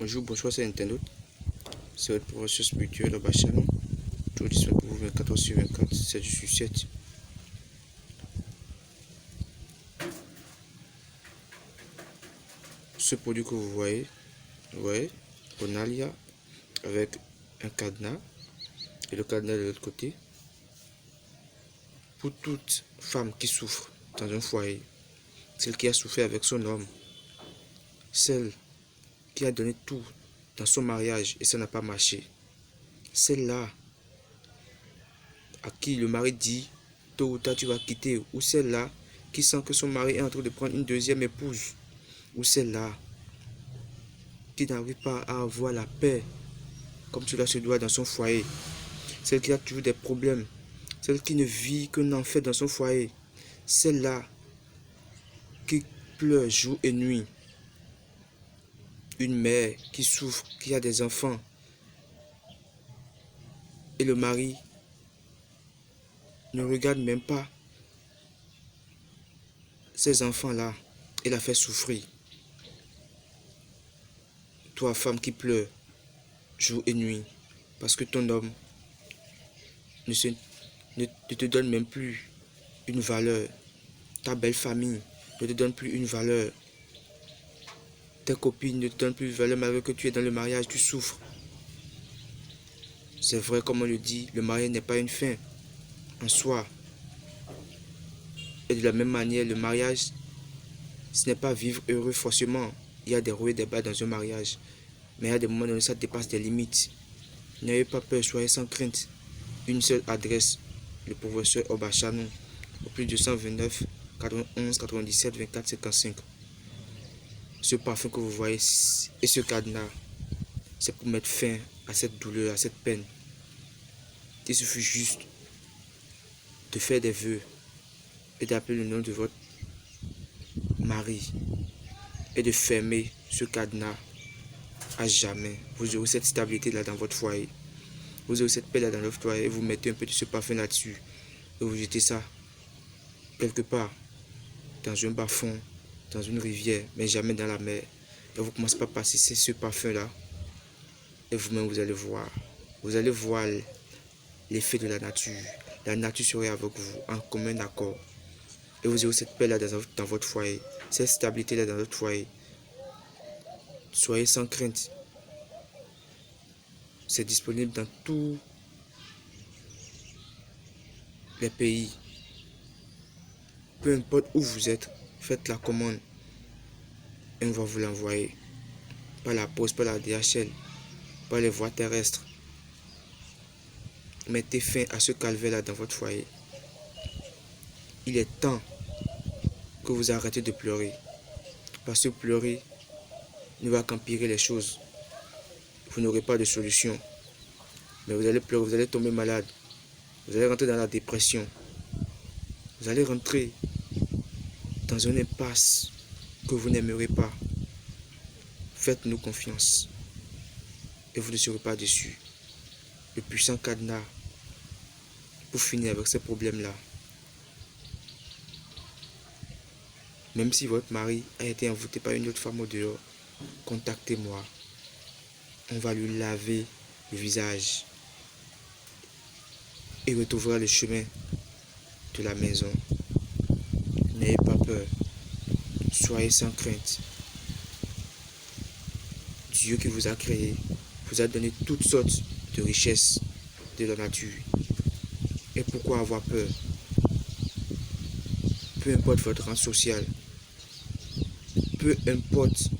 Bonjour, bonsoir, c'est Nintendo. C'est votre professeur spirituel au Bachano. Toujours disponible pour vous 24h/24, 7/7. Ce produit que vous voyez, on alia avec un cadenas et le cadenas de l'autre côté. Pour toute femme qui souffre dans un foyer, celle qui a souffert avec son homme, celle qui a donné tout dans son mariage et ça n'a pas marché, celle-là à qui le mari dit tôt ou tard tu vas quitter, ou celle-là qui sent que son mari est en train de prendre une deuxième épouse, ou celle-là qui n'arrive pas à avoir la paix comme cela se doit dans son foyer, celle qui a toujours des problèmes, celle qui ne vit qu'un enfer dans son foyer, celle-là qui pleure jour et nuit, une mère qui souffre, qui a des enfants, et le mari ne regarde même pas ces enfants-là et la fait souffrir. Toi, femme qui pleure jour et nuit, parce que ton homme ne te donne même plus une valeur, ta belle famille ne te donne plus une valeur, tes copines ne te donnent plus de valeur malgré que tu es dans le mariage, tu souffres. C'est vrai, comme on le dit, le mariage n'est pas une fin en soi. Et de la même manière, le mariage, ce n'est pas vivre heureux forcément. Il y a des hauts et des bas dans un mariage. Mais il y a des moments où ça dépasse des limites. N'ayez pas peur, soyez sans crainte. Une seule adresse, le professeur Obachano, au plus de 129 91 97 24 55. Ce parfum que vous voyez et ce cadenas, c'est pour mettre fin à cette douleur, à cette peine. Il suffit juste de faire des vœux et d'appeler le nom de votre mari et de fermer ce cadenas à jamais. Vous aurez cette stabilité là dans votre foyer. Vous aurez cette paix là dans votre foyer et vous mettez un peu de ce parfum là-dessus et vous jetez ça quelque part dans un bas-fond, dans une rivière, mais jamais dans la mer. Et vous commencez par passer ce parfum là et vous-même vous allez voir l'effet de la nature. La nature serait avec vous en commun accord. Et vous aurez cette paix là dans votre foyer, cette stabilité là dans votre foyer. Soyez sans crainte. C'est disponible dans tous les pays. Peu importe où vous êtes, faites la commande et on va vous l'envoyer. Par la poste, par la DHL, par les voies terrestres. Mettez fin à ce calvaire là dans votre foyer. Il est temps que vous arrêtez de pleurer. Parce que pleurer ne va qu'empirer les choses. Vous n'aurez pas de solution. Mais vous allez pleurer, vous allez tomber malade. Vous allez rentrer dans la dépression. Vous allez rentrer dans une impasse que vous n'aimerez pas. Faites-nous confiance. Et vous ne serez pas déçus. Le puissant cadenas pour finir avec ces problèmes-là. Même si votre mari a été envoûté par une autre femme au dehors, contactez-moi. On va lui laver le visage. Et retrouvera le chemin de la maison. N'ayez pas peur. Soyez sans crainte. Dieu qui vous a créé vous a donné toutes sortes de richesses de la nature. Et pourquoi avoir peur? Peu importe votre rang social, peu importe